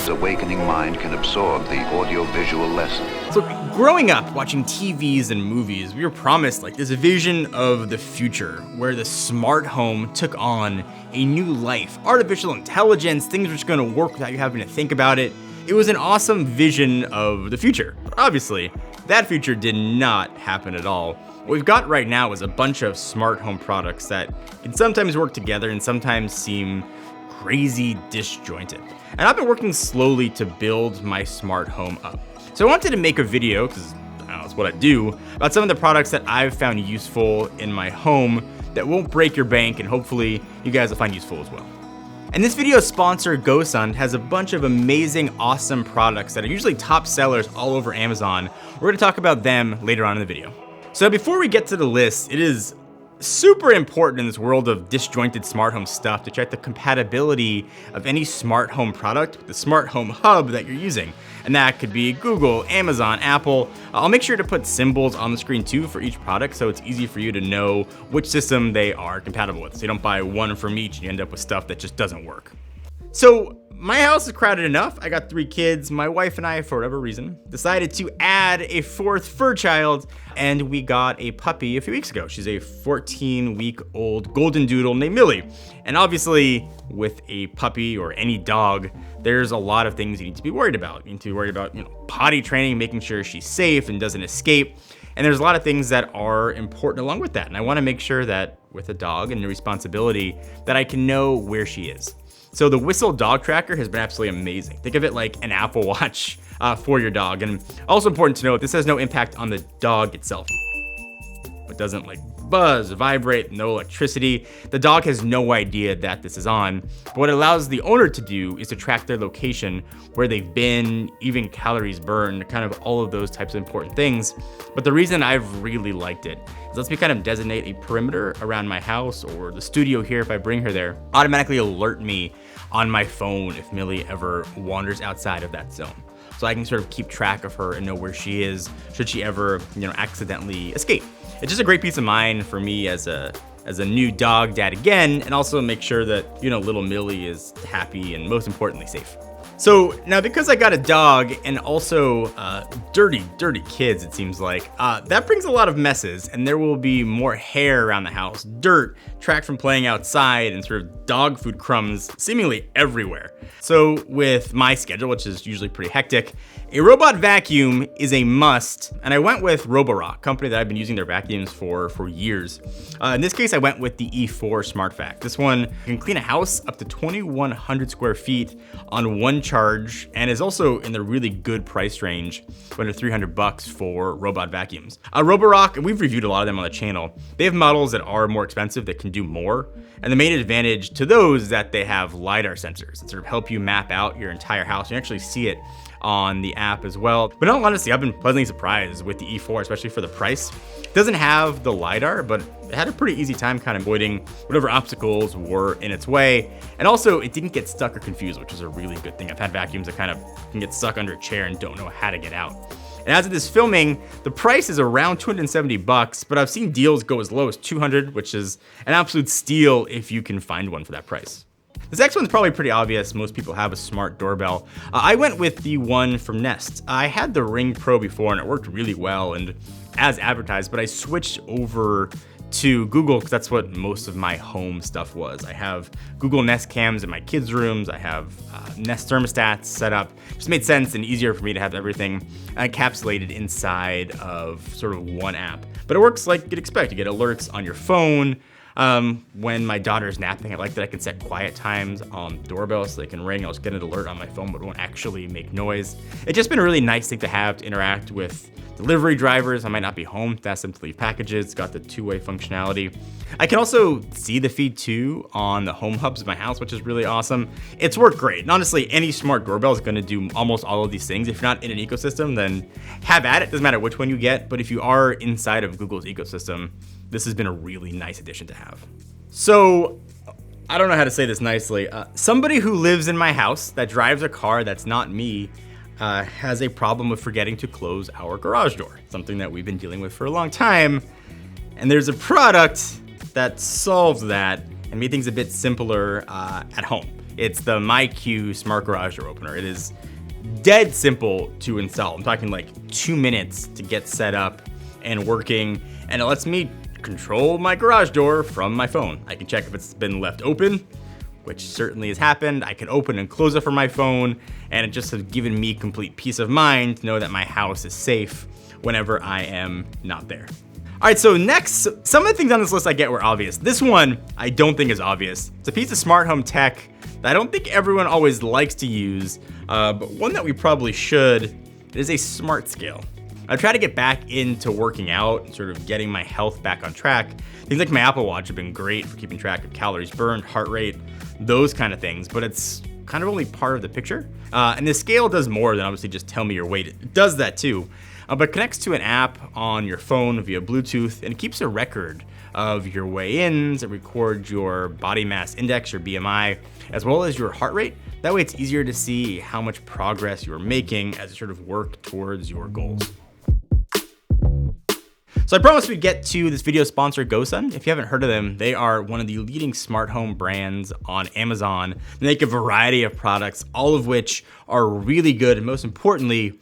his awakening mind can absorb the audio-visual lesson. So growing up, watching TVs and movies, we were promised like this vision of the future where the smart home took on a new life. Artificial intelligence, things were just gonna work without you having to think about it. It was an awesome vision of the future. But obviously, that future did not happen at all. What we've got right now is a bunch of smart home products that can sometimes work together and sometimes seem crazy disjointed. And I've been working slowly to build my smart home up. So I wanted to make a video, because that's what I do, about some of the products that I've found useful in my home that won't break your bank and hopefully you guys will find useful as well. And this video's sponsor, Gosund, has a bunch of amazing, awesome products that are usually top sellers all over Amazon. We're gonna talk about them later on in the video. So before we get to the list, it is super important in this world of disjointed smart home stuff to check the compatibility of any smart home product with the smart home hub that you're using. And that could be Google, Amazon, Apple. I'll make sure to put symbols on the screen too for each product so it's easy for you to know which system they are compatible with. So you don't buy one from each and you end up with stuff that just doesn't work. So my house is crowded enough. I got 3 kids. My wife and I, for whatever reason, decided to add a 4th fur child, and we got a puppy a few weeks ago. She's a 14-week-old golden doodle named Millie. And obviously, with a puppy or any dog, there's a lot of things you need to be worried about. You need to be worried about, potty training, making sure she's safe and doesn't escape. And there's a lot of things that are important along with that. And I want to make sure that with a dog and the responsibility that I can know where she is. So the Whistle dog tracker has been absolutely amazing. Think of it like an Apple Watch for your dog. And also important to note, this has no impact on the dog itself. It doesn't like buzz, vibrate, no electricity. The dog has no idea that this is on. But what it allows the owner to do is to track their location, where they've been, even calories burned, kind of all of those types of important things. But the reason I've really liked it is lets me kind of designate a perimeter around my house or the studio here if I bring her there, automatically alert me on my phone if Millie ever wanders outside of that zone. So I can sort of keep track of her and know where she is should she ever, accidentally escape. It's just a great peace of mind for me as a new dog dad again, and also make sure that, little Millie is happy and most importantly safe. So now because I got a dog and also dirty kids, it seems like, that brings a lot of messes, and there will be more hair around the house, dirt, tracked from playing outside, and sort of dog food crumbs seemingly everywhere. So with my schedule, which is usually pretty hectic, a robot vacuum is a must, and I went with Roborock, a company that I've been using their vacuums for years. In this case, I went with the E4 Smart Vac. This one can clean a house up to 2,100 square feet on one charge, and is also in the really good price range, under $300 for robot vacuums. Roborock, we've reviewed a lot of them on the channel. They have models that are more expensive that can do more, and the main advantage to those is that they have LiDAR sensors that sort of help you map out your entire house. You actually see it on the app as well. But in all honesty, I've been pleasantly surprised with the E4, especially for the price. It doesn't have the LiDAR, but it had a pretty easy time kind of avoiding whatever obstacles were in its way. And also, it didn't get stuck or confused, which is a really good thing. I've had vacuums that kind of can get stuck under a chair and don't know how to get out. And as of this filming, the price is around $270, but I've seen deals go as low as $200, which is an absolute steal if you can find one for that price. This next one's probably pretty obvious. Most people have a smart doorbell. I went with the one from Nest. I had the Ring Pro before and it worked really well and as advertised, but I switched over to Google because that's what most of my home stuff was. I have Google Nest cams in my kids' rooms. I have Nest thermostats set up. It just made sense and easier for me to have everything encapsulated inside of sort of one app. But it works like you'd expect. You get alerts on your phone. When my daughter's napping, I like that I can set quiet times on doorbell so they can ring. I'll just get an alert on my phone, but it won't actually make noise. It's just been a really nice thing to have to interact with delivery drivers. I might not be home to ask them to leave packages. It's got the two-way functionality. I can also see the feed too on the home hubs of my house, which is really awesome. It's worked great. And honestly, any smart doorbell is gonna do almost all of these things. If you're not in an ecosystem, then have at it. Doesn't matter which one you get, but if you are inside of Google's ecosystem, this has been a really nice addition to have. So, I don't know how to say this nicely. Somebody who lives in my house that drives a car that's not me has a problem with forgetting to close our garage door, something that we've been dealing with for a long time. And there's a product that solves that and made things a bit simpler at home. It's the MyQ Smart Garage Door Opener. It is dead simple to install. I'm talking like 2 minutes to get set up and working, and it lets me control my garage door from my phone. I can check if it's been left open, which certainly has happened. I can open and close it from my phone, and it just has given me complete peace of mind to know that my house is safe whenever I am not there. All right, so next, some of the things on this list I get were obvious. This one I don't think is obvious. It's a piece of smart home tech that I don't think everyone always likes to use, but one that we probably should. It is a smart scale. I try to get back into working out and sort of getting my health back on track. Things like my Apple Watch have been great for keeping track of calories burned, heart rate, those kind of things, but it's kind of only part of the picture. And the scale does more than obviously just tell me your weight. It does that too, but connects to an app on your phone via Bluetooth, and it keeps a record of your weigh-ins. It records your body mass index, your BMI, as well as your heart rate. That way it's easier to see how much progress you're making as you sort of work towards your goals. So I promised we'd get to this video sponsor, Gosund. If you haven't heard of them, they are one of the leading smart home brands on Amazon. They make a variety of products, all of which are really good and most importantly,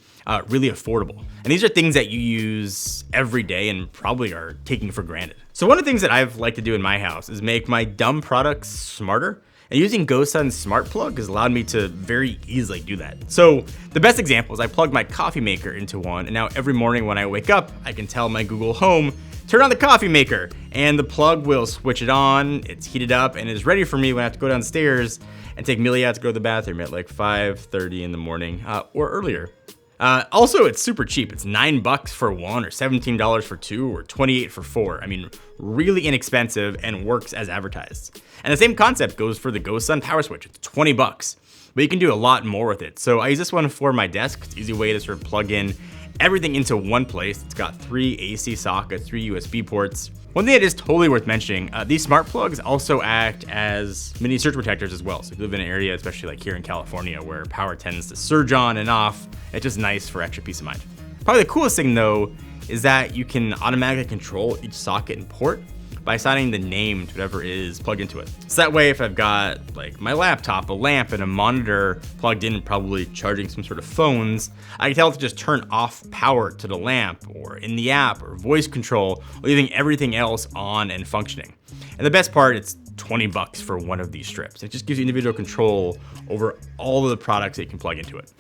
really affordable. And these are things that you use every day and probably are taking for granted. So one of the things that I've liked to do in my house is make my dumb products smarter. And using Gosund Smart Plug has allowed me to very easily do that. So the best example is I plugged my coffee maker into one, and now every morning when I wake up, I can tell my Google Home, turn on the coffee maker, and the plug will switch it on, it's heated up, and is ready for me when I have to go downstairs and take Millie out to go to the bathroom at like 5:30 in the morning or earlier. Also, it's super cheap. It's $9 for one, or $17 for two, or $28 for four. I mean, really inexpensive and works as advertised. And the same concept goes for the Gosund Power Switch. It's $20, but you can do a lot more with it. So I use this one for my desk. It's an easy way to sort of plug in everything into one place. It's got 3 AC sockets, 3 USB ports. One thing that is totally worth mentioning, these smart plugs also act as mini surge protectors as well. So if you live in an area, especially like here in California, where power tends to surge on and off, it's just nice for extra peace of mind. Probably the coolest thing though, is that you can automatically control each socket and port by assigning the name to whatever is plugged into it. So that way, if I've got like my laptop, a lamp, and a monitor plugged in, probably charging some sort of phones, I can tell it to just turn off power to the lamp or in the app or voice control, leaving everything else on and functioning. And the best part, it's $20 for one of these strips. It just gives you individual control over all of the products that you can plug into it.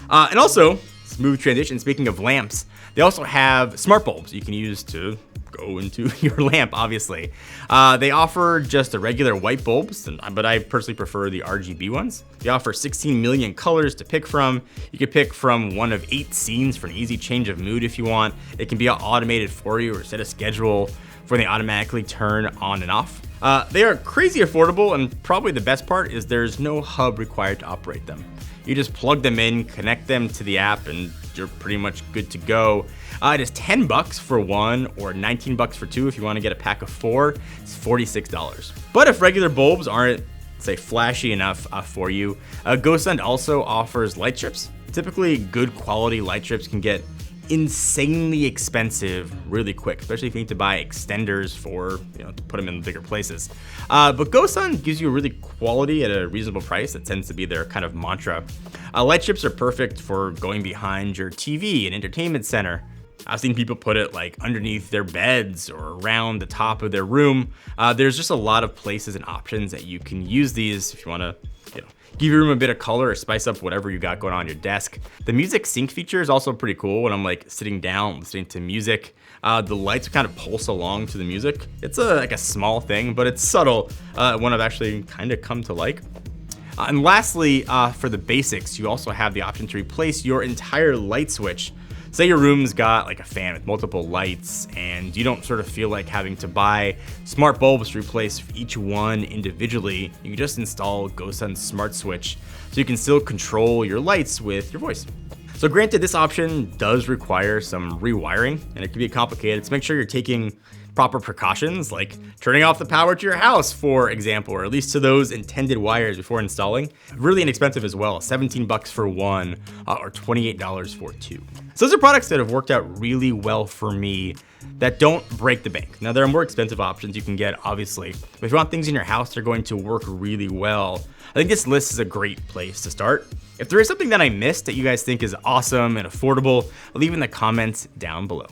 And also, smooth transition, speaking of lamps, they also have smart bulbs you can use to go into your lamp, obviously. They offer just the regular white bulbs, but I personally prefer the RGB ones. They offer 16 million colors to pick from. You can pick from one of 8 scenes for an easy change of mood if you want. It can be automated for you or set a schedule for when they automatically turn on and off. They are crazy affordable, and probably the best part is there's no hub required to operate them. You just plug them in, connect them to the app, and you're pretty much good to go. It is $10 for one, or $19 for two if you want to get a pack of 4. It's $46. But if regular bulbs aren't, say, flashy enough for you, Gosund also offers light strips. Typically, good quality light strips can get insanely expensive really quick, especially if you need to buy extenders for, to put them in bigger places. But Gosund gives you really quality at a reasonable price. That tends to be their kind of mantra. Light strips are perfect for going behind your TV and entertainment center. I've seen people put it like underneath their beds or around the top of their room. There's just a lot of places and options that you can use these if you want to, give your room a bit of color or spice up whatever you got going on your desk. The music sync feature is also pretty cool when I'm like sitting down listening to music. The lights kind of pulse along to the music. It's like a small thing, but it's subtle. One I've actually kind of come to like. And lastly, for the basics, you also have the option to replace your entire light switch. Say your room's got like a fan with multiple lights and you don't sort of feel like having to buy smart bulbs to replace each one individually. You can just install Gosund Smart Switch so you can still control your lights with your voice. So granted, this option does require some rewiring and it can be complicated, so make sure you're taking proper precautions, like turning off the power to your house, for example, or at least to those intended wires before installing. Really inexpensive as well, $17 for one, or $28 for two. So those are products that have worked out really well for me. that don't break the bank. Now, there are more expensive options you can get, obviously, but if you want things in your house that are going to work really well, I think this list is a great place to start. If there is something that I missed that you guys think is awesome and affordable, leave in the comments down below.